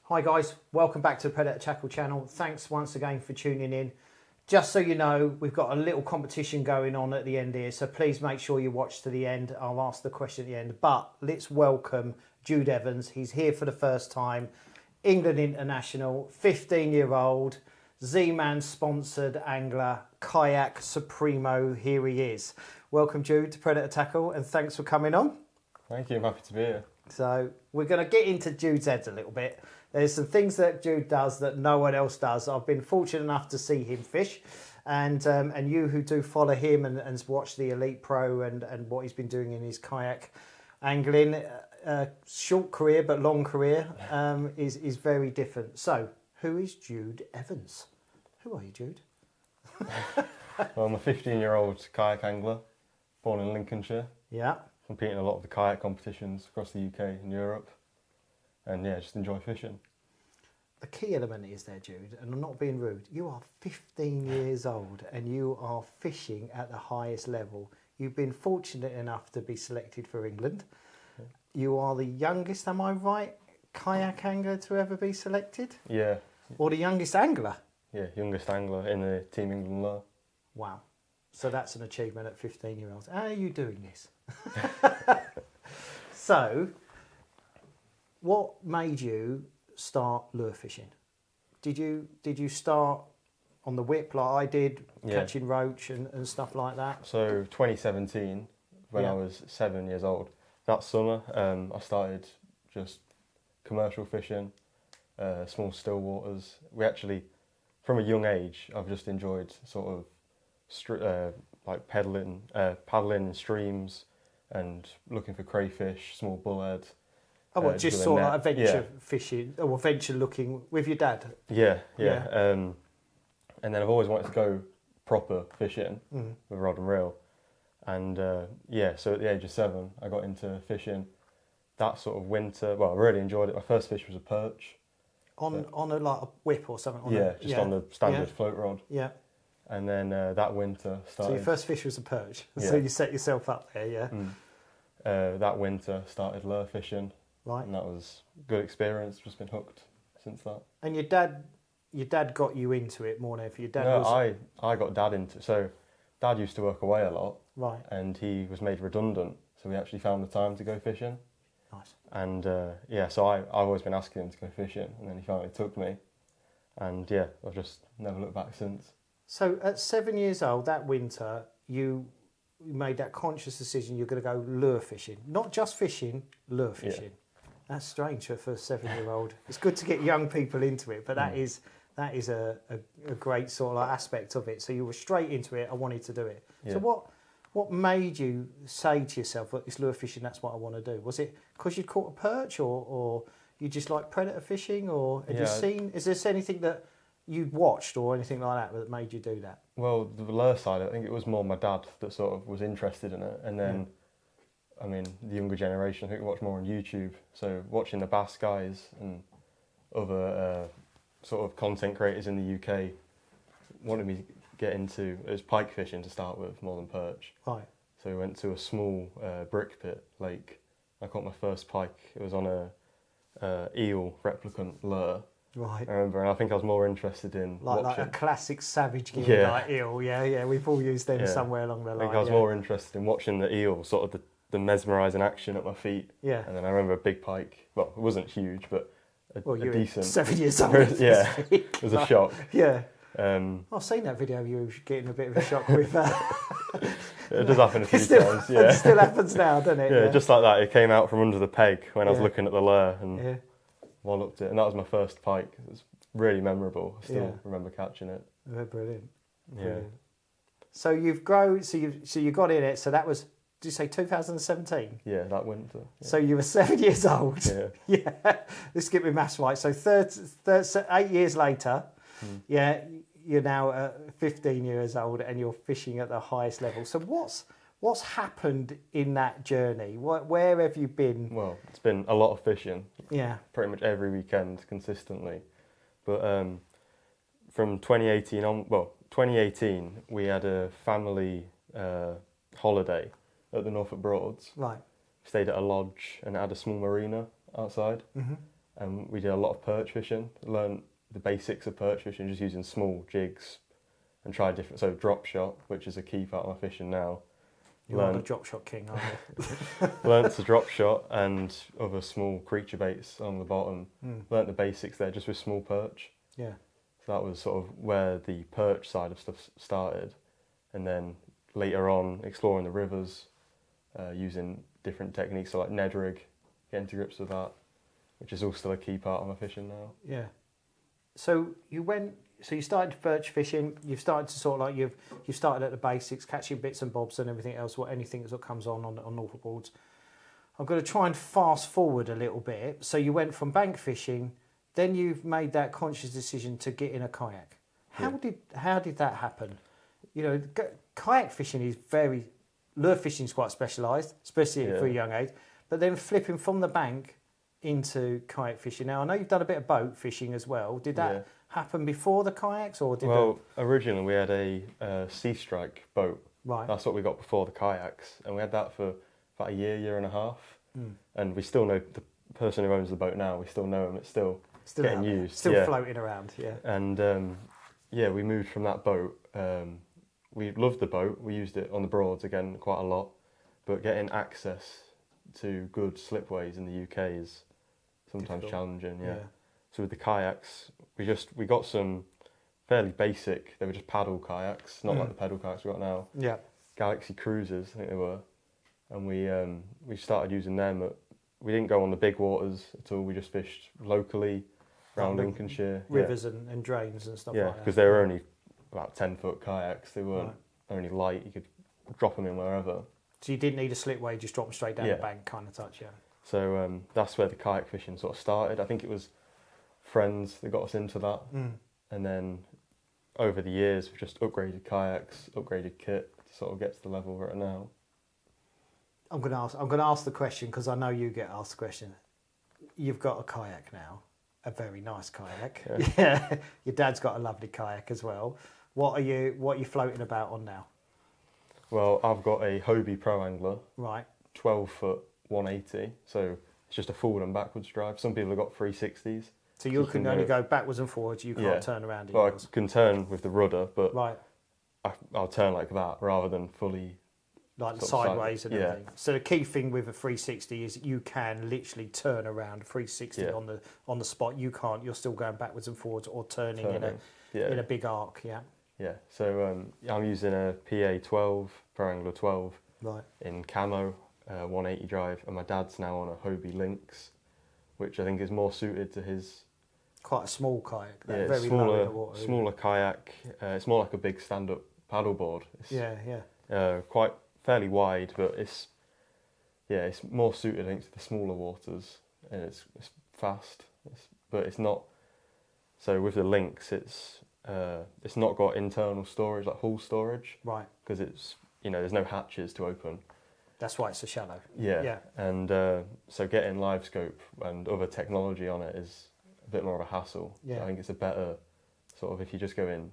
Hi guys, welcome back to the Predator Tackle channel. Thanks once again for tuning in. Just so you know, we've got a little competition going on at the end here, so please make sure you watch to the end. I'll ask the question at the end, but let's welcome Jude Evans. He's here for the first time. England international, 15-year-old, Z-Man sponsored angler, kayak supremo. Here he is. Welcome Jude to Predator Tackle, and thanks for coming on. Thank you, I'm happy to be here. So we're going to get into Jude's head a little bit. There's some things that Jude does that no one else does. I've been fortunate enough to see him fish, and you who do follow him and watch the Elite Pro and what he's been doing in his kayak angling, short career but long career, is very different. So who is Jude Evans? Who are you, Jude? Well, I'm a 15-year-old kayak angler, born in Lincolnshire. Yeah. Compete in a lot of the kayak competitions across the UK and Europe. And yeah, just enjoy fishing. The key element is there, Jude, and I'm not being rude, you are 15 years old and you are fishing at the highest level. You've been fortunate enough to be selected for England. Yeah. You are the youngest, am I right, kayak angler to ever be selected? Yeah. Or the youngest angler? Yeah, youngest angler in the Team England lure. Wow. So that's an achievement at 15-year-olds. How are you doing this? So, what made you start lure fishing? Did you start on the whip like I did, catching roach and stuff like that? So 2017, when I was 7 years old, that summer I started just commercial fishing, small still waters. We actually, from a young age, I've just enjoyed sort of like paddling in streams and looking for crayfish, small bullhead. Oh, what, just sort of like adventure fishing, or adventure looking with your dad? Yeah. And then I've always wanted to go proper fishing with rod and reel. And so at the age of 7, I got into fishing that sort of winter. Well, I really enjoyed it. My first fish was a perch. On a like a whip or something? On the standard float rod. Yeah. And then that winter started... So your first fish was a perch, yeah. So you set yourself up there, yeah? That winter started lure fishing. Right. And that was a good experience, just been hooked since that. And your dad got you into it more than your dad I got dad into it. So dad used to work away a lot. Right. And he was made redundant, so we actually found the time to go fishing. Nice. And so I've always been asking him to go fishing, and then he finally took me. And yeah, I've just never looked back since. So at 7 years old, that winter, you made that conscious decision you're going to go lure fishing. Not just fishing, lure fishing. Yeah. That's strange for a 7-year-old. It's good to get young people into it, but that is a great sort of like aspect of it. So you were straight into it. I wanted to do it. Yeah. So what made you say to yourself, "Look, it's lure fishing. That's what I want to do"? Was it because you'd caught a perch, or you just like predator fishing, or had you seen? Is there anything that you'd watched or anything like that made you do that? Well, the lure side, I think it was more my dad that sort of was interested in it, and then. I mean, the younger generation, I think, watch more on YouTube. So watching the Bass guys and other sort of content creators in the UK wanted me to get into, it was pike fishing to start with, more than perch. Right. So we went to a small brick pit lake. I caught my first pike. It was on a eel replicant lure. Right. I remember, and I think I was more interested in watching. Like a classic savage gear like eel. Yeah. We've all used them somewhere along the line. I think I was more interested in watching the eel, sort of the mesmerising action at my feet. Yeah. And then I remember a big pike. Well, it wasn't huge, but a decent. 7 years old. Yeah. It was a shock. Yeah. I've seen that video of you getting a bit of a shock with It does happen a few times. Yeah. It still happens now, doesn't it? Yeah, just like that. It came out from under the peg when I was looking at the lure and walloped it. And that was my first pike. It was really memorable. I still remember catching it. They're brilliant. Brilliant. So you've grown. So you got in it. So that was. Did you say 2017? Yeah, that winter. Yeah. So you were 7 years old. Yeah. Yeah. Let's get my maths right. So 8 years later, you're now 15 years old and you're fishing at the highest level. So what's happened in that journey? Where have you been? Well, it's been a lot of fishing. Yeah. Pretty much every weekend consistently. But from 2018 on, 2018 we had a family holiday at the Norfolk Broads. Right. Stayed at a lodge and it had a small marina outside. and we did a lot of perch fishing. Learned the basics of perch fishing, just using small jigs, and tried different. So drop shot, which is a key part of my fishing now. You're the drop shot king, aren't you? Learned to drop shot and other small creature baits on the bottom. Learned the basics there just with small perch. Yeah. So that was sort of where the perch side of stuff started, and then later on exploring the rivers, using different techniques, so like Ned rig, getting to grips with that, which is all still a key part of my fishing now. Yeah. So you started perch fishing. You've started to sort of like you've started at the basics, catching bits and bobs and everything else. Anything that comes on Norfolk boards. I'm going to try and fast forward a little bit. So you went from bank fishing, then you've made that conscious decision to get in a kayak. How did that happen? You know, kayak fishing is lure fishing is quite specialised, especially for a young age. But then flipping from the bank into kayak fishing. Now I know you've done a bit of boat fishing as well. Did that happen before the kayaks, or did? Well, originally we had a Sea Strike boat. Right. That's what we got before the kayaks, and we had that for about a year and a half. And we still know the person who owns the boat now. We still know him. It's still getting used, still floating around. Yeah. And we moved from that boat. We loved the boat. We used it on the Broads again quite a lot, but getting access to good slipways in the UK is sometimes challenging. Yeah. So with the kayaks, we got some fairly basic. They were just paddle kayaks, not like the pedal kayaks we got now. Yeah. Galaxy Cruisers, I think they were, and we started using them. We didn't go on the big waters at all. We just fished locally around Lincolnshire, rivers and drains and stuff like that. Yeah, because they were only about 10-foot kayaks. They weren't only light. You could drop them in wherever. So you didn't need a slipway, just drop them straight down the bank kind of touch, yeah. So that's where the kayak fishing sort of started. I think it was friends that got us into that. And then over the years, we've just upgraded kayaks, upgraded kit to sort of get to the level we're at now. I'm going to ask the question because I know you get asked the question. You've got a kayak now, a very nice kayak. Yeah. Your dad's got a lovely kayak as well. What are you floating about on now? Well, I've got a Hobie Pro Angler. Right. 12-foot 180. So it's just a forward and backwards drive. Some people have got 360s. So you can only go backwards and forwards. You can't turn around. Well, I can turn with the rudder, but right. I'll turn like that rather than fully like sideways and everything. So the key thing with a 360 is you can literally turn around 360 on the spot. You can't. You're still going backwards and forwards or turning in a big arc. Yeah. Yeah. So I'm using a PA 12 Pro Angler 12 in camo 180 drive, and my dad's now on a Hobie Lynx, which I think is more suited to his. Quite a small kayak. Yeah, very smaller, low in the water, smaller kayak. It's more like a big stand-up paddleboard. It's, quite fairly wide, but it's more suited, I think, to the smaller waters, and it's fast. But it's not. So with the Lynx, it's not got internal storage like hull storage, right? Because it's there's no hatches to open. That's why it's so shallow. Yeah. And so getting live scope and other technology on it is a bit more of a hassle. Yeah. I think it's a better sort of if you just go in,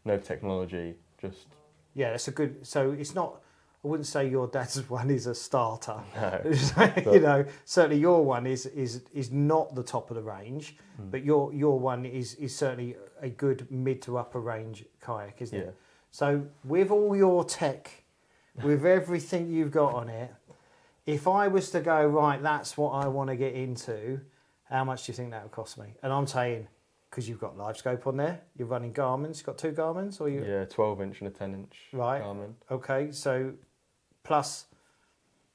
no technology, just. Yeah, it's a good. So it's not. I wouldn't say your dad's one is a starter. No. Certainly your one is not the top of the range, but your one is certainly a good mid to upper range kayak, isn't it? So with all your tech, with everything you've got on it, if I was to go, right, that's what I want to get into, how much do you think that would cost me? And I'm saying, because you've got live scope on there, you're running Garmin's, you've got two Garmin's? Or you? Yeah, 12-inch and a 10-inch Garmin. Okay, so plus,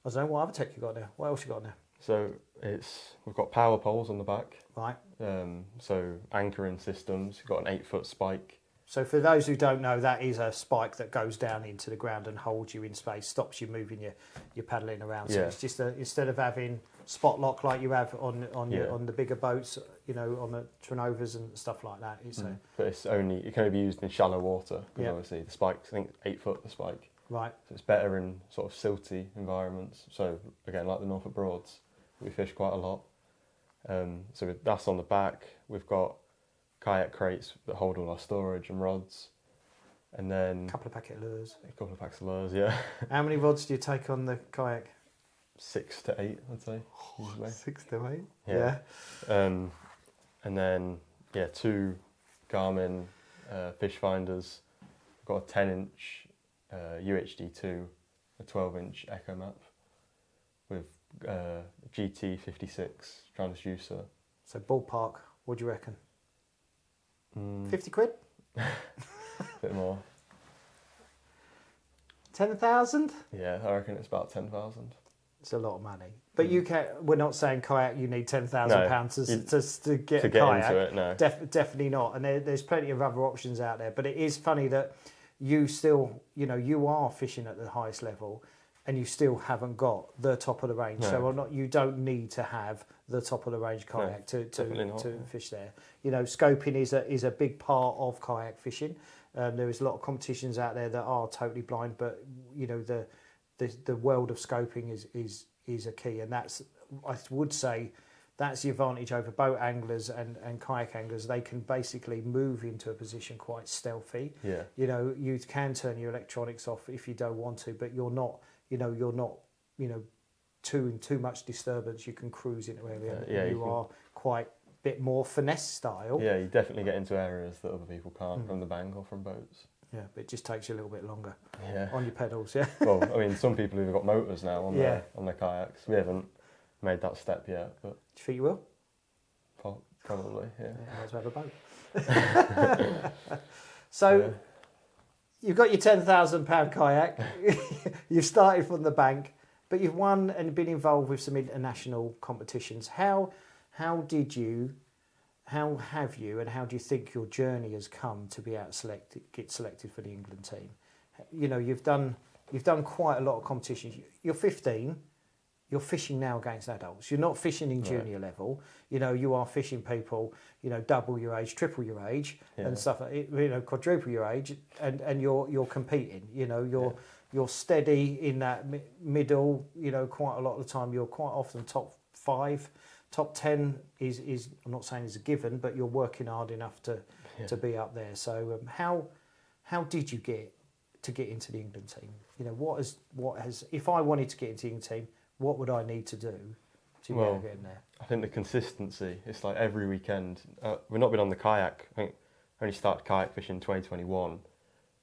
I don't know, what other tech you got there? What else you got there? So we've got power poles on the back. Right. So anchoring systems, you've got an 8-foot spike. So for those who don't know, that is a spike that goes down into the ground and holds you in space, stops you moving your paddling around. So it's just instead of having spot lock like you have on the bigger boats, on the Trenovas and stuff like that. But it can only be used in shallow water because obviously the spike's, I think, 8 foot the spike. Right. So it's better in sort of silty environments. So again, like the Norfolk Broads, we fish quite a lot. So that's on the back. We've got kayak crates that hold all our storage and rods, and then a couple of packet of lures. A couple of packs of lures, yeah. How many rods do you take on the kayak? 6 to 8, I'd say. Usually. 6 to 8. Yeah. And then 2 Garmin fish finders. I've got a 10-inch UHD2, a 12-inch Echo Map with GT56 transducer. So ballpark, what do you reckon? 50 quid? A bit more. 10,000? Yeah, I reckon it's about 10,000. It's a lot of money. But you can. We're not saying kayak. You need £10,000 to get a kayak. Into it. No, definitely not. And there's plenty of other options out there. But it is funny that you still, you are fishing at the highest level, and you still haven't got the top of the range. No. So you don't need to have the top of the range kayak to fish there. Scoping is a big part of kayak fishing. There is a lot of competitions out there that are totally blind, but the world of scoping is a key, and I would say that's the advantage over boat anglers and kayak anglers. They can basically move into a position quite stealthy. Yeah. You can turn your electronics off if you don't want to, but you're not too much disturbance. You can cruise into area. You are quite bit more finesse style. Yeah, you definitely get into areas that other people can't from the bank or from boats. Yeah, but it just takes you a little bit longer. Yeah. On your pedals, yeah. Well, I mean, some people have got motors now on their kayaks. We haven't made that step yet, but. Do you think you will? Probably, yeah. Might as well have a boat. So, you've got your £10,000 kayak. You've started from the bank, but you've won and been involved with some international competitions. How have you, and how do you think your journey has come to be get selected for the England team? You've done quite a lot of competitions. You're 15. You're fishing now against adults. You're not fishing in junior level. You are fishing people, double your age, triple your age, and stuff. Quadruple your age, and you're competing. You're steady in that middle. Quite a lot of the time, you're quite often top 5. Top 10 is I'm not saying is a given, but you're working hard enough to be up there. So how did you get into the England team? What has if I wanted to get into the England team, what would I need to do to be able to get in there? I think the consistency. It's like every weekend. We've not been on the kayak. I think I only started kayak fishing in 2021.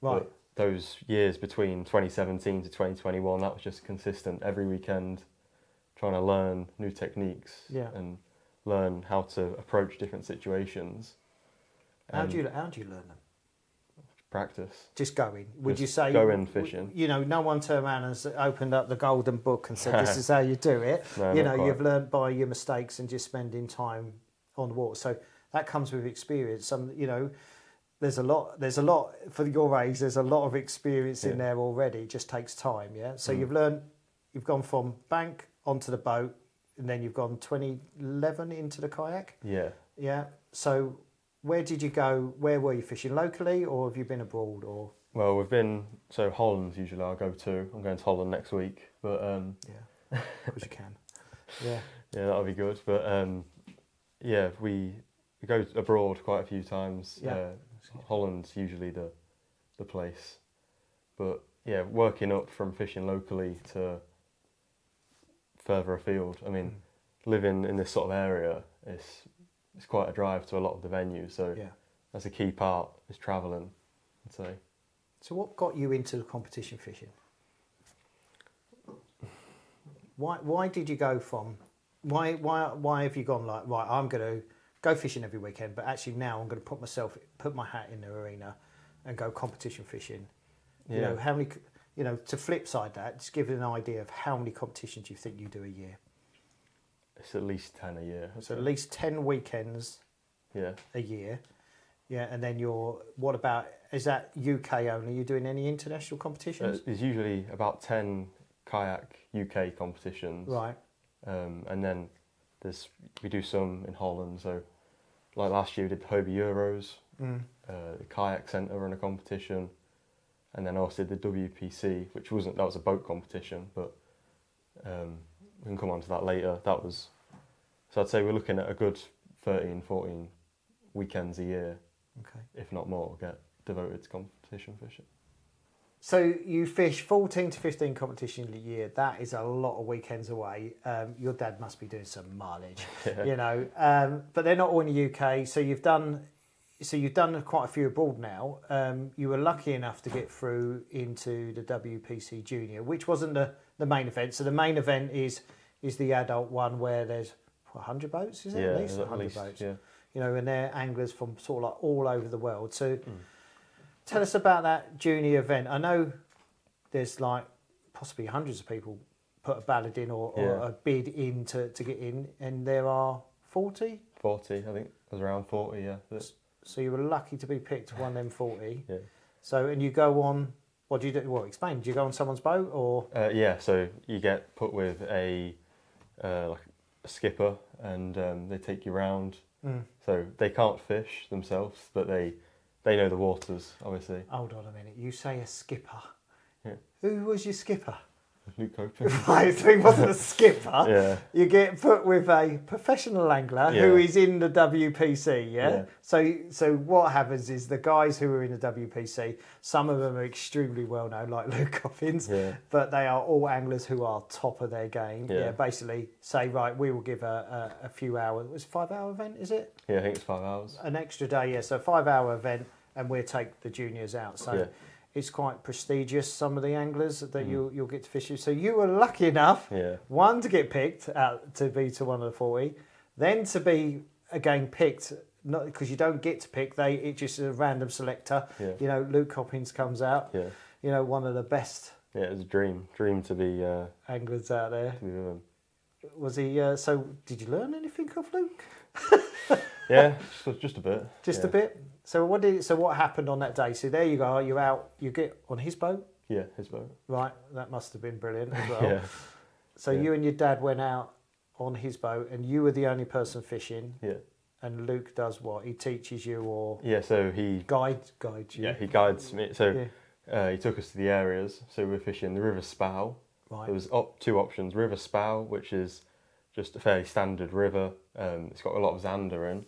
Right. But those years between 2017 to 2021, that was just consistent every weekend. Trying to learn new techniques and learn how to approach different situations. How do you learn them? Practice. Just going. Would you say going fishing? No one turned around and opened up the golden book and said, "This is how you do it." No, you've learned by your mistakes and just spending time on the water. So that comes with experience. There's a lot for your age. There's a lot of experience in there already. It just takes time. Yeah. So you've gone from bank onto the boat, and then you've gone 2011 into the kayak. Yeah. Yeah. So where did you go? Where were you fishing locally, or have you been abroad? Or well, we've been Holland's usually I'll go to. I'm going to Holland next week, but because you can. Yeah. Yeah, that'll be good. But we go abroad quite a few times. Yeah. Holland's usually the place, but working up from fishing locally to further afield. I mean, living in this sort of area, it's quite a drive to a lot of the venues. So that's a key part is travelling, I'd say. So what got you into the competition fishing? Why did you go from? Why have you gone like, right, I'm going to go fishing every weekend, but actually now I'm going to put my hat in the arena and go competition fishing? Yeah. How many? To flip side that, just give it an idea of how many competitions you think you do a year. It's at least 10 a year. So at least 10 weekends a year. Yeah, and then what about, is that UK only? Are you doing any international competitions? There's usually about 10 kayak UK competitions. Right. And then we do some in Holland. So like last year we did the Hobie Euros, the Kayak Centre run a competition. And then also the WPC, that was a boat competition, but we can come on to that later. So I'd say we're looking at a good 13, 14 weekends a year, if not more, get devoted to competition fishing. So you fish 14 to 15 competitions a year. That is a lot of weekends away. Your dad must be doing some mileage, you know. But they're not all in the UK. So you've done quite a few abroad now. You were lucky enough to get through into the WPC Junior, which wasn't the main event. So the main event is the adult one where there's 100 boats, is it? Yeah, at least 100 boats. Yeah. You know, and they're anglers from sort of like all over the world. So tell us about that junior event. I know there's like possibly hundreds of people put a ballot in or a bid in to get in, and there are 40? 40, I think. It was around 40, yeah. So you were lucky to be picked one of them 40. Yeah. So, and you go on, what do you do? Well, explain. Do you go on someone's boat or? Yeah, so you get put with like a skipper and they take you around. So they can't fish themselves, but they know the waters, obviously. Hold on a minute. You say a skipper. Yeah. Who was your skipper? Luke Copen. Right, so he wasn't a skipper. Yeah. You get put with a professional angler who is in the WPC, yeah? So what happens is the guys who are in the WPC, some of them are extremely well known, like Luke Evans, but they are all anglers who are top of their game. Yeah. Basically say, right, we will give a few hours. It was a 5-hour event, is it? Yeah, I think it's 5 hours. An extra day, yeah. So a 5-hour event, and we'll take the juniors out. So it's quite prestigious, some of the anglers that you'll get to fish with. So you were lucky enough, one, to get picked out to be to one of the 40, then to be again picked, not because you don't get to pick, it's just a random selector. You know, Luke Coppins comes out, you know, one of the best. Yeah, it was a dream to be anglers out there. To be with him. Was he, so did you learn anything off Luke? Yeah, just a bit. Just a bit? So what happened on that day? So there you go, you're out, you get on his boat? Yeah, his boat. Right, that must have been brilliant as well. So you and your dad went out on his boat and you were the only person fishing? Yeah. And Luke does what? He teaches you or... Yeah, so he... Guides you? Yeah, he guides me. So he took us to the areas. So we were fishing the River Spow. Right. There was two options. River Spow, which is just a fairly standard river. It's got a lot of zander in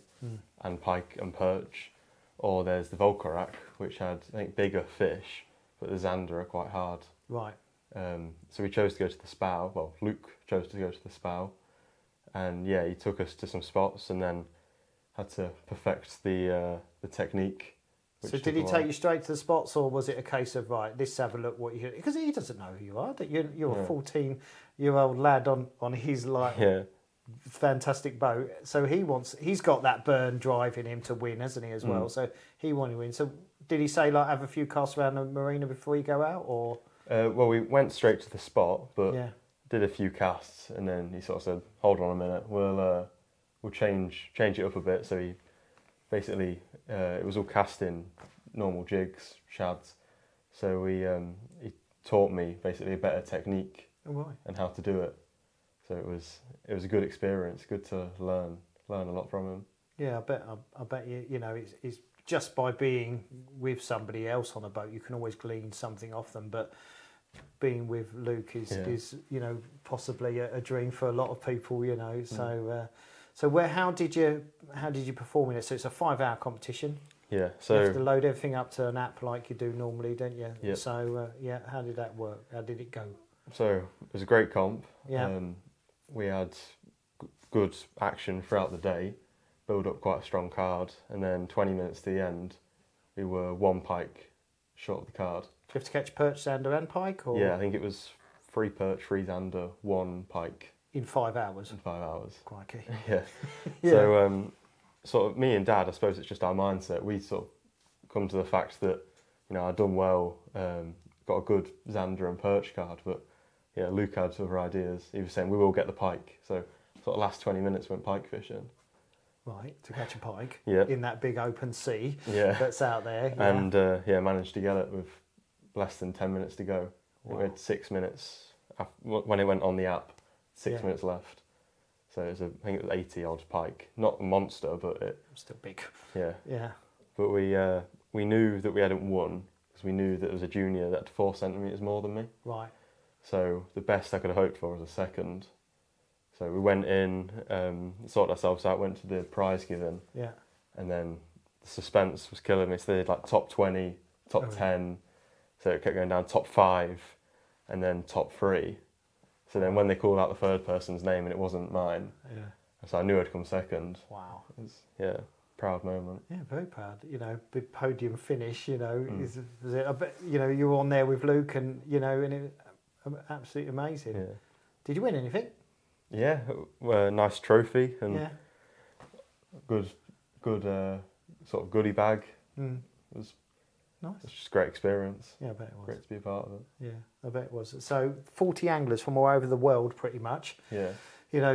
and pike and perch. Or there's the Volkarak, which had, I think, bigger fish, but the zander are quite hard. Right. So we chose to go to the Spow. Well, Luke chose to go to the Spow. And yeah, he took us to some spots and then had to perfect the technique. So did he take you straight to the spots, or was it a case of, right, let's have a look what you... Because he doesn't know who you are. That you're a 14-year-old lad on his fantastic boat. So he's got that burn driving him to win, hasn't he, as well? So he wanted to win. So did he say, like, have a few casts around the marina before you go out, or? Well, we went straight to the spot, but did a few casts, and then he sort of said, hold on a minute, we'll change it up a bit. So he basically, it was all casting normal jigs, shads. So he taught me basically a better technique and how to do it. So it was a good experience, good to learn a lot from him. Yeah, I bet you know it's just by being with somebody else on a boat, you can always glean something off them. But being with Luke is you know, possibly a dream for a lot of people, you know. So how did you perform in it? So it's a 5-hour competition. Yeah. So you have to load everything up to an app like you do normally, don't you? Yeah. So how did that work? How did it go? So it was a great comp. Yeah. We had good action throughout the day, build up quite a strong card, and then 20 minutes to the end, we were one pike short of the card. Do you have to catch perch, zander and pike? Or? Yeah, I think it was 3 perch, 3 zander, 1 pike. In 5 hours? In 5 hours. Crikey. Yeah. So sort of me and Dad, I suppose it's just our mindset, we sort of come to the fact that, you know, I'd done well, got a good zander and perch card, but yeah, Luke had other ideas. He was saying, we will get the pike. So sort of last 20 minutes went pike fishing. Right, to catch a pike in that big open sea that's out there. Yeah. And managed to get it with less than 10 minutes to go. Wow. We had 6 minutes, when it went on the app, 6 minutes left. So I think it was 80 odd pike. Not a monster, but it... Still big. Yeah. Yeah. But we knew that we hadn't won, because we knew that it was a junior that had 4 centimetres more than me. Right. So the best I could have hoped for was a second. So we went in, sorted ourselves out, went to the prize giving. Yeah. And then the suspense was killing me. So they had like top 20, top 10. So it kept going down top 5 and then top 3. So then when they called out the third person's name and it wasn't mine, so I knew I'd come second. Wow. It was, proud moment. Yeah, very proud. Big podium finish. I bet you were on there with Luke, and and it absolutely amazing. Yeah. Did you win anything? Yeah, nice trophy and good sort of goodie bag. Mm. It was nice. It's just a great experience. Yeah, I bet it was. Great to be a part of it. Yeah, I bet it was. So 40 anglers from all over the world, pretty much. Yeah.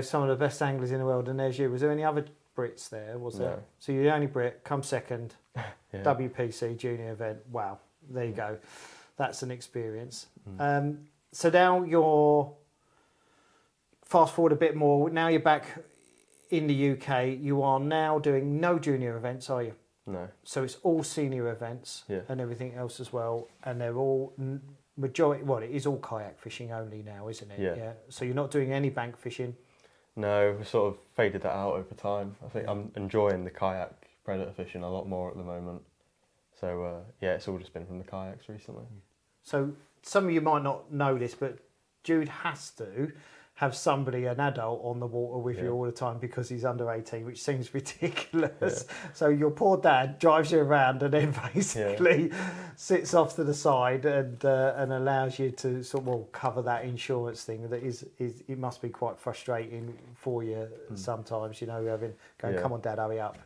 Some of the best anglers in the world, and there's you. Was there any other Brits there? Was there? No. So you're the only Brit, come second, Yeah. WPC Junior event. Wow, there you go. That's an experience. Mm. So now you're, fast forward a bit more, now you're back in the UK. You are now doing no junior events, are you? No. So it's all senior events and everything else as well, and they're all majority. Well, it is all kayak fishing only now, isn't it? Yeah. So you're not doing any bank fishing. No, we sort of faded that out over time. I think I'm enjoying the kayak predator fishing a lot more at the moment. So it's all just been from the kayaks recently. So some of you might not know this, but Jude has to have somebody, an adult, on the water with you all the time because he's under 18, which seems ridiculous. Yeah. So your poor dad drives you around and then basically sits off to the side and allows you to sort of cover that insurance thing. That is it must be quite frustrating for you sometimes, having going, come on, Dad, hurry up,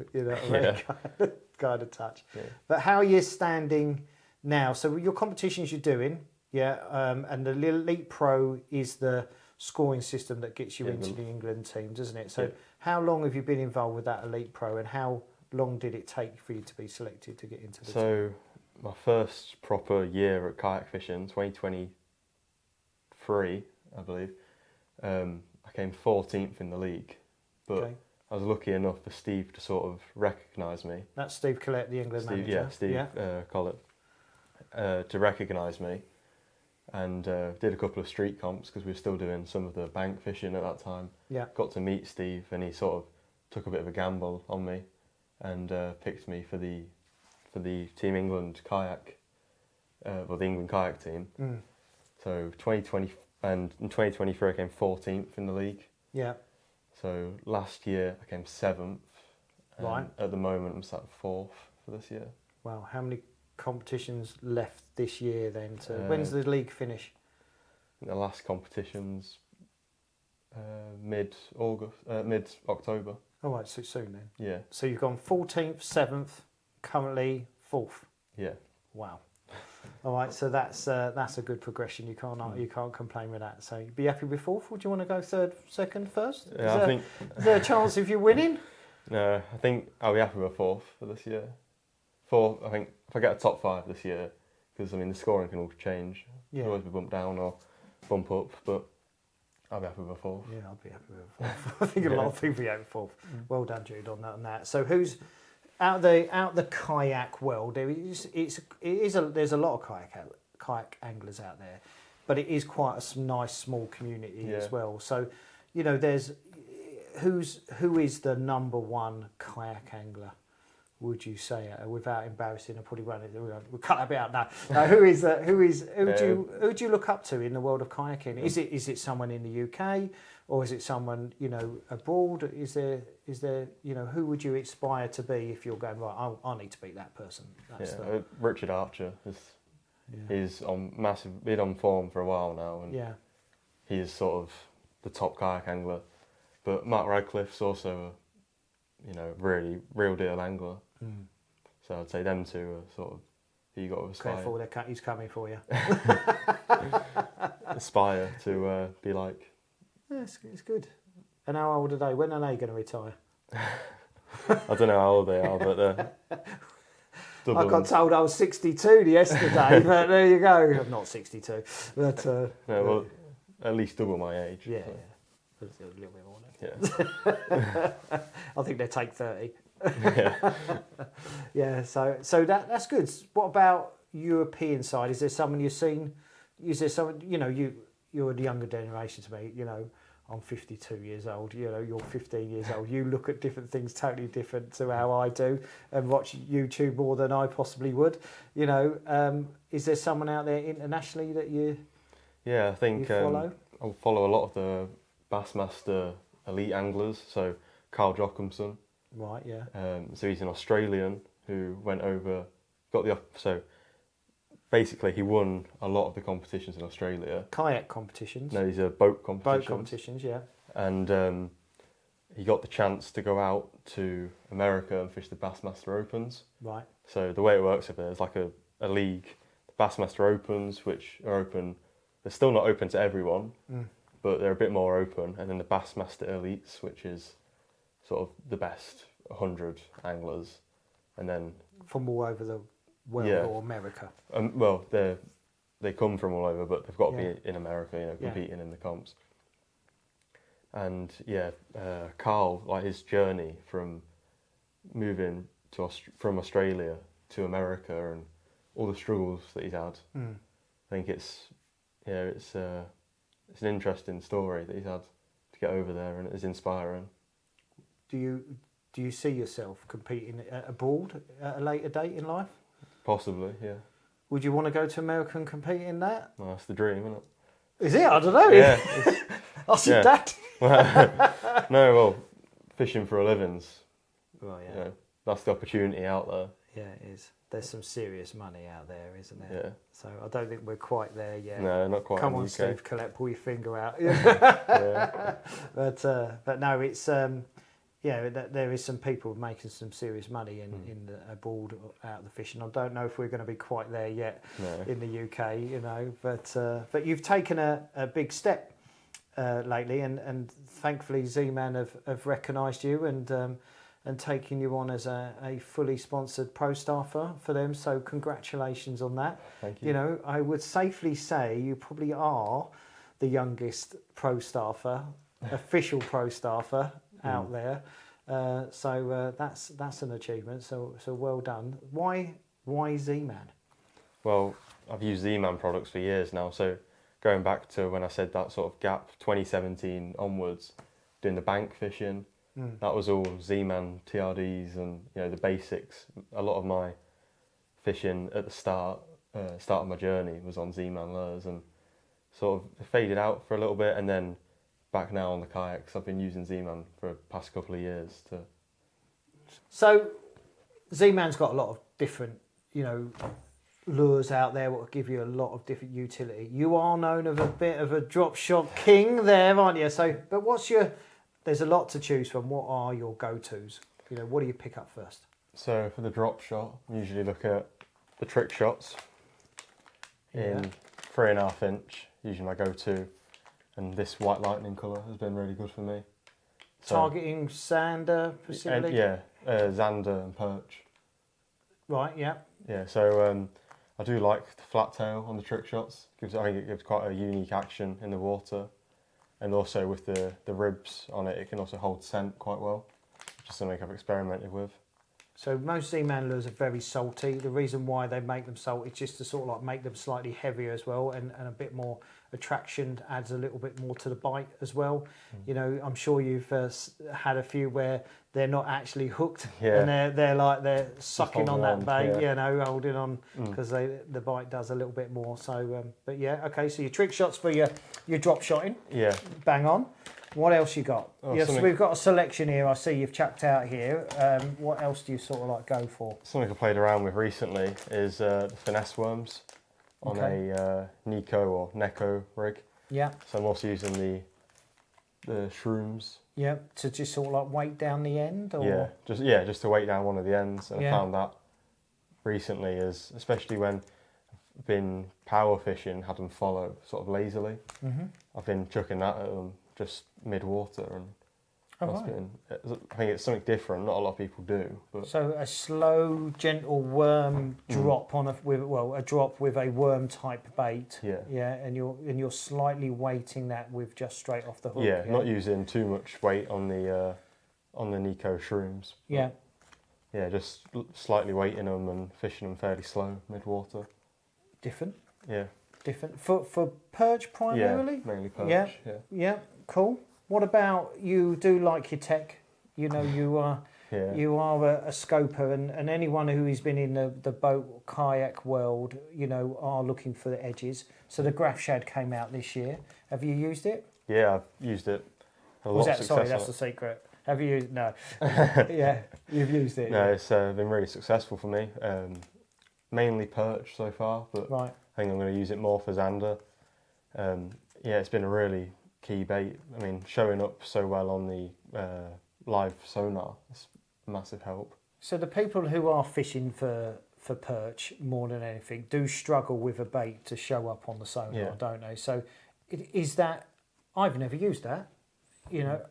kind of touch. Yeah. But how are you standing now? So your competitions you're doing, and the Elite Pro is the scoring system that gets you into the England team, doesn't it? So how long have you been involved with that Elite Pro, and how long did it take for you to be selected to get into the team? So my first proper year at kayak fishing, 2023, I believe, I came 14th in the league, but I was lucky enough for Steve to sort of recognise me. That's Steve Collette, the England manager. Yeah, Steve Collett, to recognise me. And did a couple of street comps because we were still doing some of the bank fishing at that time. Yeah. Got to meet Steve, and he sort of took a bit of a gamble on me, and picked me for the Team England kayak, the England kayak team. Mm. So 2020 and in 2023 I came 14th in the league. Yeah. So last year I came 7th. Right. At the moment I'm sat 4th for this year. Wow. How many competitions left this year then? When's the league finish? The last competition's mid-October. Oh, right, so soon then. Yeah. So you've gone 14th, 7th, currently 4th. Yeah. Wow. All right, so that's a good progression. You can't complain with that. So you'd be happy with 4th, or do you want to go 3rd, 2nd, 1st? Yeah, Is there a chance of you winning? No, I think I'll be happy with 4th for this year. 4th, I think if I get a top 5 this year, because the scoring can all change. Yeah. It'll always be bumped down or bump up, but I'll be happy with 4th. Yeah, I'll be happy with 4th. I think a lot of people be happy with 4th. Well done, Jude, on that. So who's out the kayak world? There's a lot of kayak anglers out there, but it is quite a nice small community as well. So there's who is the number one kayak angler? Would you say, without embarrassing? I probably won't. We'll cut that bit out now. Who do you look up to in the world of kayaking? Is it someone in the UK, or is it someone abroad? Is there who would you aspire to be if you're going right? I need to beat that person. Richard Archer he's been on form for a while now, and he's sort of the top kayak angler. But Mark Radcliffe's also really real deal angler. Mm. So I'd say them two are sort of who you got to aspire. Careful, he's coming for you. Aspire to be like. Yeah, it's good. And how old are they? When are they going to retire? I don't know how old they are, but I got told I was 62 yesterday, but there you go. I'm not 62, but well, at least double my age. Yeah, so. A little bit more. Yeah. I think they take 30. Yeah. So that's good. What about European side? Is there someone you've seen? Is there someone you're the younger generation to me? I'm 52 years old, you know, you're 15 years old. You look at different things totally different to how I do and watch YouTube more than I possibly would. You know, is there someone out there internationally that you Yeah, I think follow? I follow a lot of the Bassmaster elite anglers, so Carl Jochumsen. Right, yeah. So he's an Australian who went over, so basically he won a lot of the competitions in Australia. Kayak competitions? No, these are boat competitions. Boat competitions, yeah. And he got the chance to go out to America and fish the Bassmaster Opens. Right. So the way it works over there is like a league, the Bassmaster Opens, which are open. They're still not open to everyone, but they're a bit more open. And then the Bassmaster Elites, which is sort of the best 100 anglers. And then from all over the world, yeah, or America. Well, they come from all over, but they've got to be in America, you know, competing in the comps. And yeah, Carl, like his journey from moving from Australia to America and all the struggles that he's had, I think it's an interesting story that he's had to get over there, and it's inspiring. Do you see yourself competing abroad at a later date in life? Possibly, yeah. Would you want to go to America and compete in that? Well, that's the dream, isn't it? Is it? I don't know. Yeah. I see that. No, well, fishing for a living's, Well, yeah. you know, that's the opportunity out there. Yeah, it is. There's some serious money out there, isn't there? Yeah. So I don't think we're quite there yet. No, not quite. Come in on, the UK. Steve Collette, pull your finger out. Yeah. But no, it's there is some people making some serious money in abroad out of the fishing. I don't know if we're going to be quite there yet in the UK, you know. But you've taken a big step lately, and thankfully Z-Man have recognised you and taking you on as a fully sponsored pro staffer for them. So congratulations on that. Thank you. You know, I would safely say you probably are the youngest pro staffer, official pro staffer out there. So that's an achievement. So well done. Why Z-Man? Well, I've used Z-Man products for years now. So going back to when I said that sort of gap, 2017 onwards, doing the bank fishing. That was all Z-Man TRDs and, you know, the basics. A lot of my fishing at the start of my journey was on Z-Man lures, and sort of faded out for a little bit, and then back now on the kayaks. I've been using Z-Man for the past couple of years. So Z-Man's got a lot of different, you know, lures out there that will give you a lot of different utility. You are known as a bit of a drop shot king there, aren't you? So, but there's a lot to choose from. What are your go-tos? You know, what do you pick up first? So for the drop shot, I usually look at the trick shots in 3.5 inch, usually my go-to. And this white lightning colour has been really good for me. So, targeting sander, specifically? zander and perch. Right, yeah. Yeah, so I do like the flat tail on the trick shots. I think it gives quite a unique action in the water. And also with the ribs on it, it can also hold scent quite well, which is something I've experimented with. So most Z-Man lures are very salty. The reason why they make them salt is just to sort of like make them slightly heavier as well, and a bit more attraction, adds a little bit more to the bite as well. You know, I'm sure you've had a few where they're not actually hooked, and they're sucking on that bait, you know, holding on, because the bite does a little bit more. So, but yeah, okay. So your trick shots for your drop shotting, bang on. What else you got? Yes, we've got a selection here. I see you've chucked out here. What else do you sort of like go for? Something I played around with recently is the finesse worms on a Nico or Neko rig. Yeah. So I'm also using the shrooms. Yeah, to just sort of like weight down the end, or just to weight down one of the ends. And I found that recently, is especially when I've been power fishing, had them follow sort of lazily. I've been chucking that at them just mid-water, and I think it's something different. Not a lot of people do. But so a slow, gentle worm drop on a drop with a worm type bait. Yeah, and you're slightly weighting that with just straight off the hook. Yeah, not using too much weight on the Nico shrooms. Yeah, just slightly weighting them and fishing them fairly slow mid-water. Different. Yeah. Different for perch primarily. Yeah, mainly perch. Yeah. Cool. What about you? Do like your tech? You know, you are you are a scoper, and anyone who has been in the boat kayak world, you know, are looking for the edges. So the graph shad came out this year. Have you used it? Yeah, I've used it. Sorry, that's the secret. Have you used? No. Yeah, you've used it. No, it's been really successful for me. Mainly perch so far, but Right. I think I'm going to use it more for zander. Yeah, it's been a really key bait. I mean, showing up so well on the live sonar, it's a massive help. So the people who are fishing for perch more than anything do struggle with a bait to show up on the sonar, don't they? So is that, I've never used that, you know,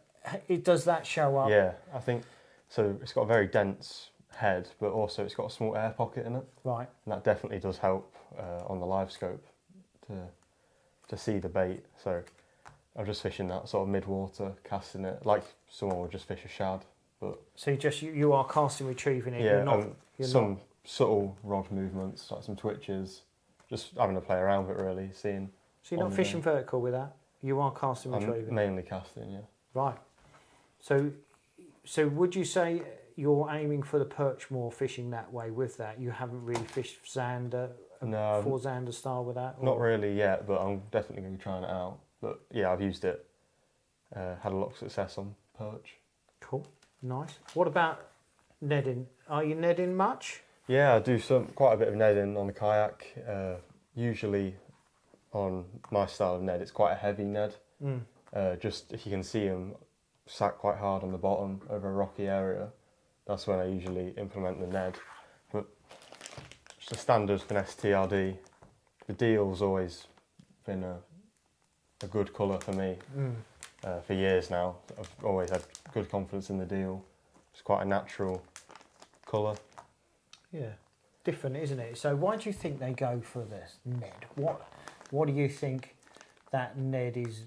does that show up? Yeah, I think, so it's got a very dense head, but also it's got a small air pocket in it. Right. And that definitely does help on the live scope to see the bait. So I'm just fishing that sort of mid-water, casting it like someone would just fish a shad. But so you are casting, retrieving it. Yeah, you're some subtle rod movements, like some twitches, just having to play around with it really, seeing. So you're not fishing vertical with that. You are casting, retrieving. I'm mainly casting, yeah. Right. So would you say you're aiming for the perch more, fishing that way with that? You haven't really fished zander, for zander style with that? Or? Not really yet, but I'm definitely going to be trying it out. But yeah, I've used it. Had a lot of success on perch. Cool, nice. What about netting? Are you netting much? Yeah, I do quite a bit of netting on the kayak. Usually on my style of Ned, it's quite a heavy Ned. Just if you can see them sat quite hard on the bottom over a rocky area, that's when I usually implement the Ned. But just a standard finesse TRD, the deal's always been a good colour for me for years now. I've always had good confidence in the deal. It's quite a natural colour. Yeah, different, isn't it? So why do you think they go for this Ned? What do you think that Ned is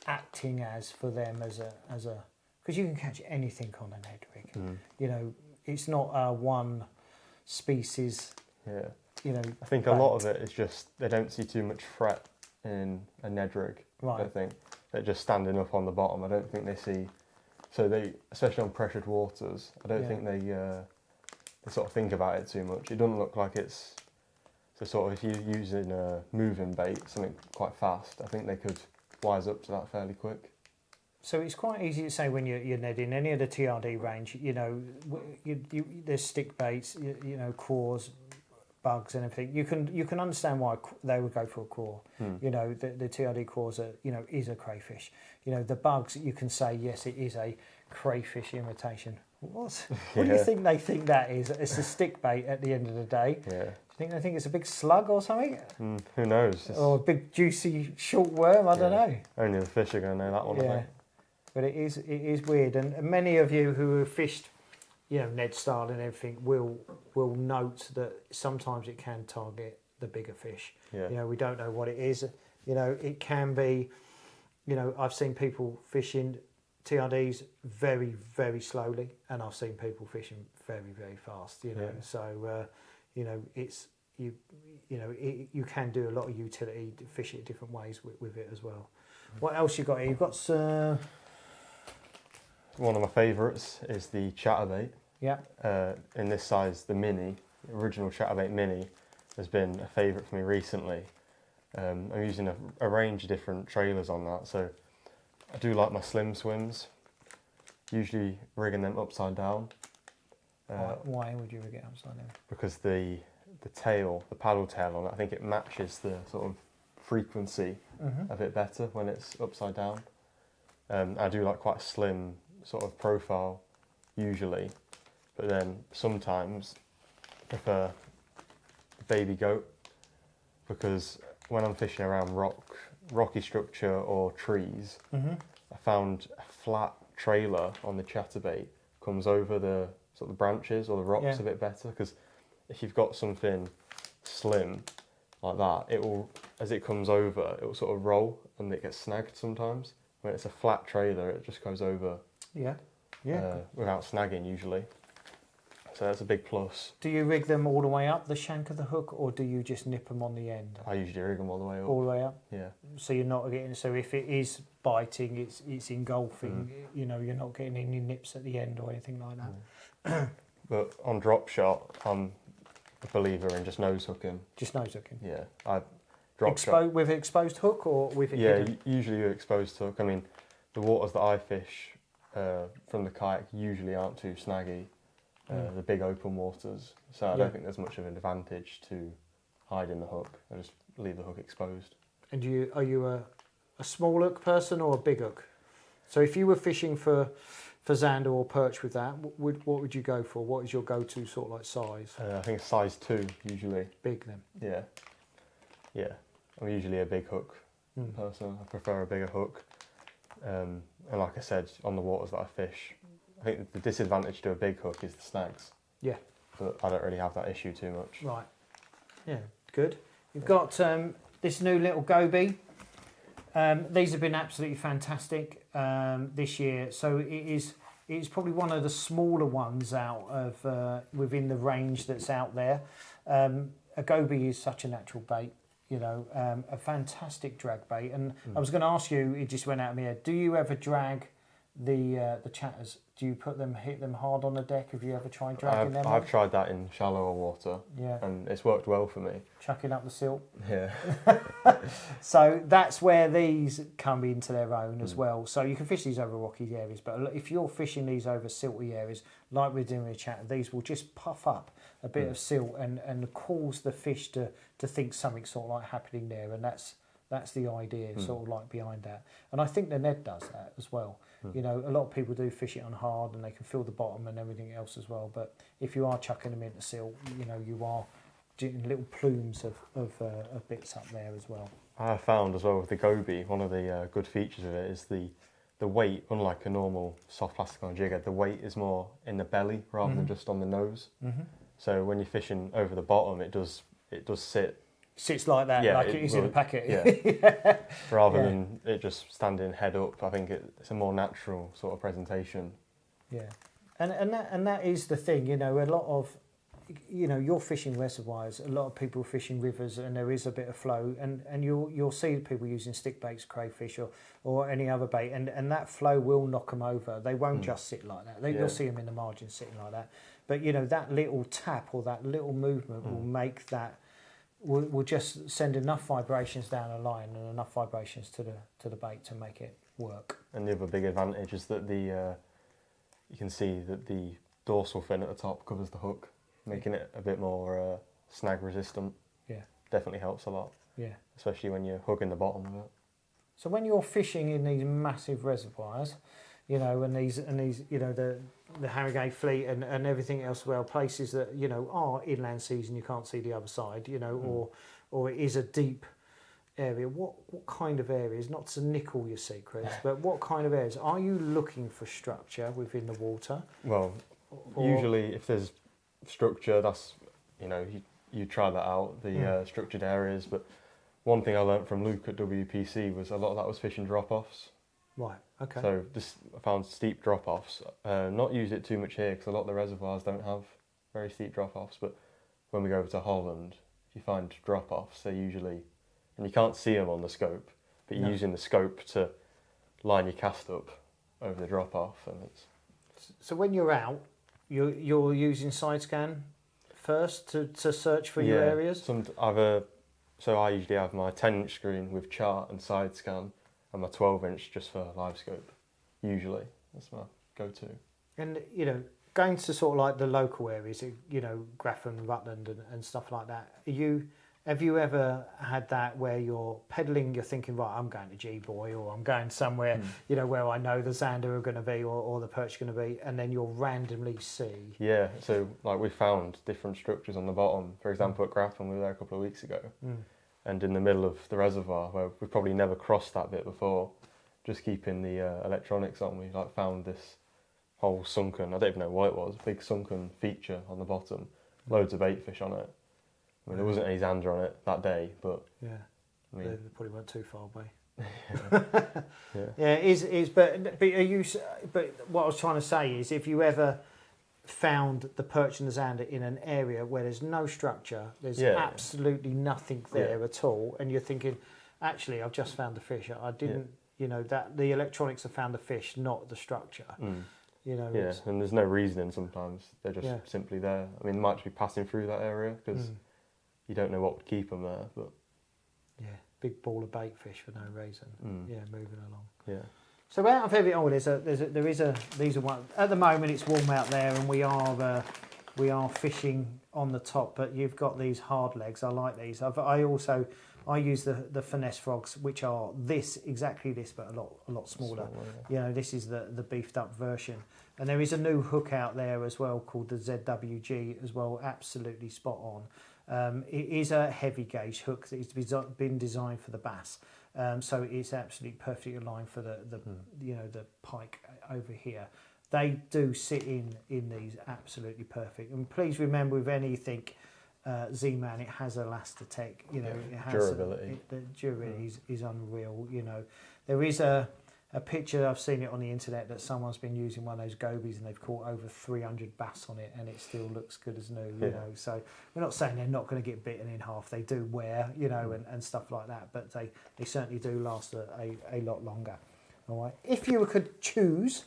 acting as for them as a because you can catch anything on a Ned rig. You know, it's not one species. Yeah. You know, I think a lot of it is just they don't see too much fret in a Ned rig. Right. I think they're just standing up on the bottom. I don't think they see. So they, especially on pressured waters, I don't think they sort of think about it too much. It doesn't look like it's. So sort of if you're using a moving bait, something quite fast, I think they could wise up to that fairly quick. So it's quite easy to say when you're netting any of the TRD range, you know, there's stick baits, you know, craws, bugs and everything. You can understand why they would go for a craw. You know, the TRD craws are, you know, is a crayfish. You know, the bugs, you can say, yes, it is a crayfish imitation. What do you think they think that is? It's a stick bait at the end of the day. Yeah. Do you think it's a big slug or something? Who knows? Or a big juicy short worm? I don't know. Only the fish are going to know that one. I think. But it is weird, and many of you who have fished, you know, Ned style and everything will note that sometimes it can target the bigger fish. Yeah. You know, we don't know what it is. You know, it can be. You know, I've seen people fishing TRDs very, very slowly, and I've seen people fishing very, very fast. You know, so you know, it's you know you can do a lot of utility, fish it different ways with it as well. What else you got here? You've got one of my favourites is the chatterbait. Yeah. In this size, the mini, the original chatterbait mini, has been a favourite for me recently. I'm using a range of different trailers on that, so I do like my slim swims, usually rigging them upside down. Why would you rig it upside down? Because the tail, the paddle tail on it, I think it matches the sort of frequency a bit better when it's upside down. I do like quite a slim sort of profile usually, but then sometimes I prefer baby goat, because when I'm fishing around rocky structure or trees, I found a flat trailer on the chatterbait comes over the sort of branches or the rocks a bit better, because if you've got something slim like that, it will, as it comes over, it will sort of roll and it gets snagged sometimes. When it's a flat trailer, it just goes over without snagging usually. So that's a big plus. Do you rig them all the way up the shank of the hook, or do you just nip them on the end? I usually rig them all the way up. All the way up? Yeah. so you're not getting. So if it is biting, it's engulfing. You know, you're not getting any nips at the end or anything like that. But on drop shot, I'm a believer in just nose hooking. Just nose hooking. Yeah, I drop shot with an exposed hook or with it hidden? Usually you're exposed hook. I mean, the waters that I fish from the kayak usually aren't too snaggy. The big open waters, so I don't think there's much of an advantage to hiding the hook. I just leave the hook exposed. And are you a small hook person or a big hook? So if you were fishing for zander or perch with that, what would you go for? What is your go-to sort of like size? I think it's size 2 usually. Big then? Yeah. I'm usually a big hook person. I prefer a bigger hook. And like I said, on the waters that I fish, I think the disadvantage to a big hook is the snags. Yeah. But I don't really have that issue too much. Right. Yeah, good. You've got this new little goby. These have been absolutely fantastic this year. So it's probably one of the smaller ones out of within the range that's out there. A goby is such a natural bait, you know, a fantastic drag bait. And I was going to ask you, it just went out of my head. Do you ever drag the chatters? Do you hit them hard on the deck? Have you ever tried dragging them? I've tried that in shallower water. Yeah. And it's worked well for me. Chucking up the silt. Yeah. So that's where these come into their own as well. So you can fish these over rocky areas, but if you're fishing these over silty areas, like we're doing with chatter, these will just puff up a bit of silt and cause the fish to think something's sort of like happening there, and that's the idea, sort of like behind that. And I think the Ned does that as well. You know, a lot of people do fish it on hard and they can feel the bottom and everything else as well. But if you are chucking them into silt, you know, you are doing little plumes of bits up there as well. I found as well with the goby, one of the good features of it is the weight. Unlike a normal soft plastic on a jig head, the weight is more in the belly rather than just on the nose. So when you're fishing over the bottom, it does sit. Sits like that, like it is in a packet. Yeah. Rather than it just standing head up. I think it's a more natural sort of presentation. Yeah, and that is the thing. You know, a lot of, you know, you're fishing reservoirs. A lot of people are fishing rivers, and there is a bit of flow, and you'll see people using stick baits, crayfish, or any other bait, and that flow will knock them over. They won't just sit like that. You'll see them in the margin sitting like that. But you know, that little tap or that little movement will make that. We'll just send enough vibrations down a line and enough vibrations to the bait to make it work. And the other big advantage is that you can see that the dorsal fin at the top covers the hook, making it a bit more snag resistant. Yeah, definitely helps a lot. Yeah, especially when you're hooking the bottom of it. So when you're fishing in these massive reservoirs, you know, and these, you know, the Harrogate Fleet and everything else, well, places that, you know, are inland seas and you can't see the other side, you know, or it is a deep area. What kind of areas, not to nickel your secrets, but what kind of areas are you looking for structure within the water? Well, usually if there's structure, that's, you know, you try that out, the structured areas. But one thing I learnt from Luke at WPC was a lot of that was fishing drop-offs. Right, okay. So I found steep drop-offs. Not used it too much here because a lot of the reservoirs don't have very steep drop-offs. But when we go over to Holland, if you find drop-offs, they're usually, and you can't see them on the scope, but you're using the scope to line your cast up over the drop-off, and it's. So when you're out, you're using side scan first to search for your areas. So I usually have my 10-inch screen with chart and side scan. And my 12-inch just for live scope, usually. That's my go-to. And, you know, going to sort of like the local areas, you know, Grafham, Rutland and stuff like that, have you ever had that where you're pedalling, you're thinking, right, I'm going to G-Boy or I'm going somewhere, you know, where I know the zander are going to be or the perch are going to be, and then you'll randomly see? Yeah, so like we found different structures on the bottom. For example, at Grafham, we were there a couple of weeks ago. And in the middle of the reservoir, where we've probably never crossed that bit before, just keeping the electronics on, we like found this whole sunken, I don't even know what it was, big sunken feature on the bottom, loads of bait fish on it. I mean, there wasn't any zander on it that day, but I mean, they probably weren't too far away. It is. But what I was trying to say is, if you ever found the perch and the zander in an area where there's no structure, there's absolutely nothing there at all, and you're thinking, actually, I've just found the fish. I didn't, you know, that the electronics have found the fish, not the structure. You know. Yeah, and there's no reasoning sometimes. They're just simply there. I mean, they might just be passing through that area because you don't know what would keep them there. But big ball of bait fish for no reason. Yeah, moving along. Yeah. So out of every these are one at the moment. It's warm out there, and we are fishing on the top. But you've got these hard legs. I like these. I use the finesse frogs, which are exactly this, but a lot smaller. You know, this is the beefed up version. And there is a new hook out there as well called the ZWG as well. Absolutely spot on. It is a heavy gauge hook that has been designed for the bass. So it's absolutely perfectly aligned for the pike over here. They do sit in these absolutely perfect. And please remember, with anything zman, it has Elastic. You know, it has durability. The durability is unreal. You know, there is a picture, I've seen it on the internet, that someone's been using one of those gobies and they've caught over 300 bass on it, and it still looks good as new. You know, so we're not saying they're not going to get bitten in half. They do wear, you know, and stuff like that, but they certainly do last a lot longer. All right. If you could choose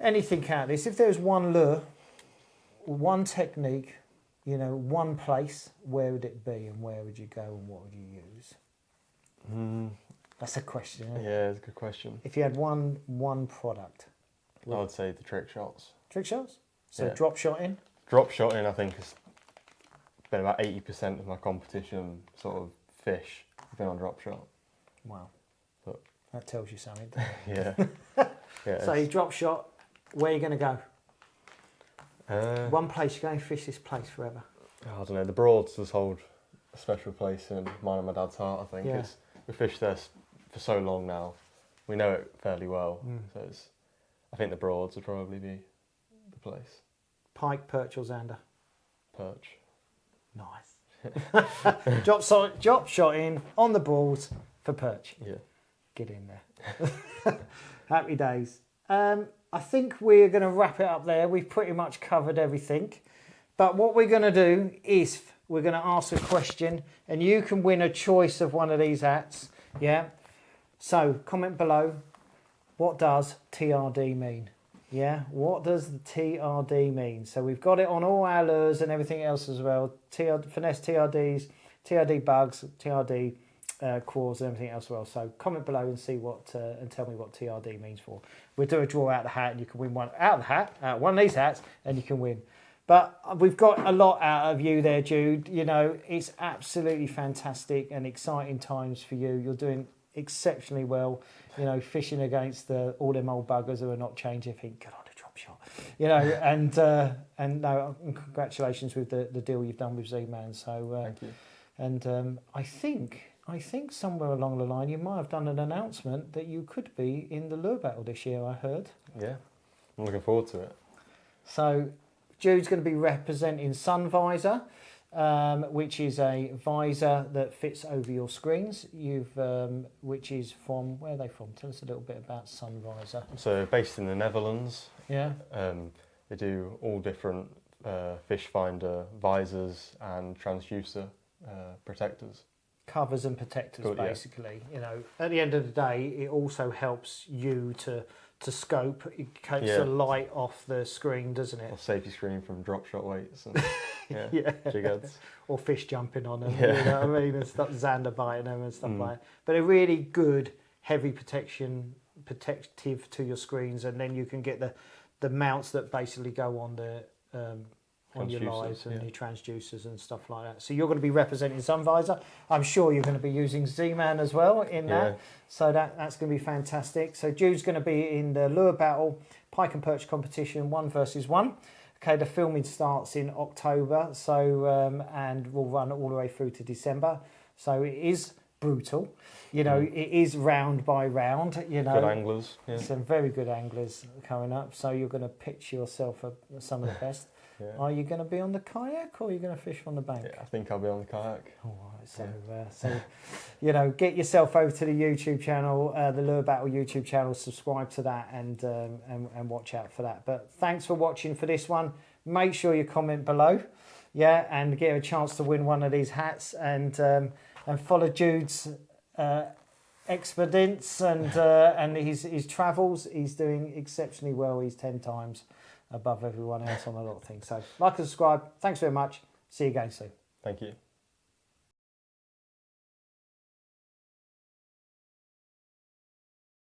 anything out of this, if there was one lure, one technique, you know, one place, where would it be, and where would you go, and what would you use? That's a question, isn't it? Yeah, it's a good question. If you had one product, I would say the trick shots. Trick shots? So drop shotting? Drop shotting, I think, has been about 80% of my competition sort of fish have been on drop shot. Wow. But that tells you something. Yeah. So you drop shot, where are you going to go? One place, you're going to fish this place forever. I don't know, the Broads does hold a special place in mine and my dad's heart, I think. Yeah. We fished there for so long now. We know it fairly well. So I think the Broads would probably be the place. Pike, perch or zander? Perch. Nice. Drop shot in on the balls for perch. Yeah. Get in there. Happy days. I think we're going to wrap it up there. We've pretty much covered everything. But what we're going to do is we're going to ask a question, and you can win a choice of one of these hats. Yeah. So comment below, what does TRD mean? Yeah. What does the TRD mean? So we've got it on all our lures and everything else as well. Finesse TRDs, TRD bugs, TRD cores and everything else as well. So comment below and see and tell me what TRD means for. We'll do a draw out of the hat, and you can win one out of the hat, one of these hats, and you can win. But we've got a lot out of you there, Jude. You know, it's absolutely fantastic and exciting times for you. You're doing exceptionally well, you know, fishing against all them old buggers who are not changing. Think, get on the drop shot, you know, and congratulations with the deal you've done with Z-Man. So thank you. And I think somewhere along the line you might have done an announcement that you could be in the lure battle this year. I heard. Yeah, I'm looking forward to it. So Jude's going to be representing Sunvisor, which is a visor that fits over your screens. Which is from, where are they from? Tell us a little bit about Sunvisor. So based in the Netherlands. Yeah. They do all different fish finder visors and transducer protectors. Covers and protectors, basically. You know, at the end of the day, it also helps you to scope. It keeps the light off the screen, doesn't it? Or safety screen from drop shot weights and jig heads. Or fish jumping on them, you know what I mean, and stuff, zander biting them and stuff like that. But a really good heavy protective to your screens, and then you can get the mounts that basically go on the on your lives and your transducers and stuff like that. So you're going to be representing Sunvisor. I'm sure you're going to be using Z-Man as well in that. So that's going to be fantastic. So Jude's going to be in the lure battle, pike and perch competition, 1 versus 1. Okay, the filming starts in October, so and will run all the way through to December. So it is brutal. You know, it is round by round. You know, good anglers. Yeah. Some very good anglers coming up. So you're going to pitch yourself some of the best. Are you going to be on the kayak, or are you going to fish from the bank? Yeah, I think I'll be on the kayak. All right, so you know, get yourself over to the YouTube channel, the Lure Battle YouTube channel, subscribe to that, and watch out for that. But thanks for watching for this one. Make sure you comment below, and get a chance to win one of these hats, and follow Jude's expedients and his travels. He's doing exceptionally well. He's 10 times above everyone else on a lot of things. So like and subscribe. Thanks very much. See you again soon. Thank you.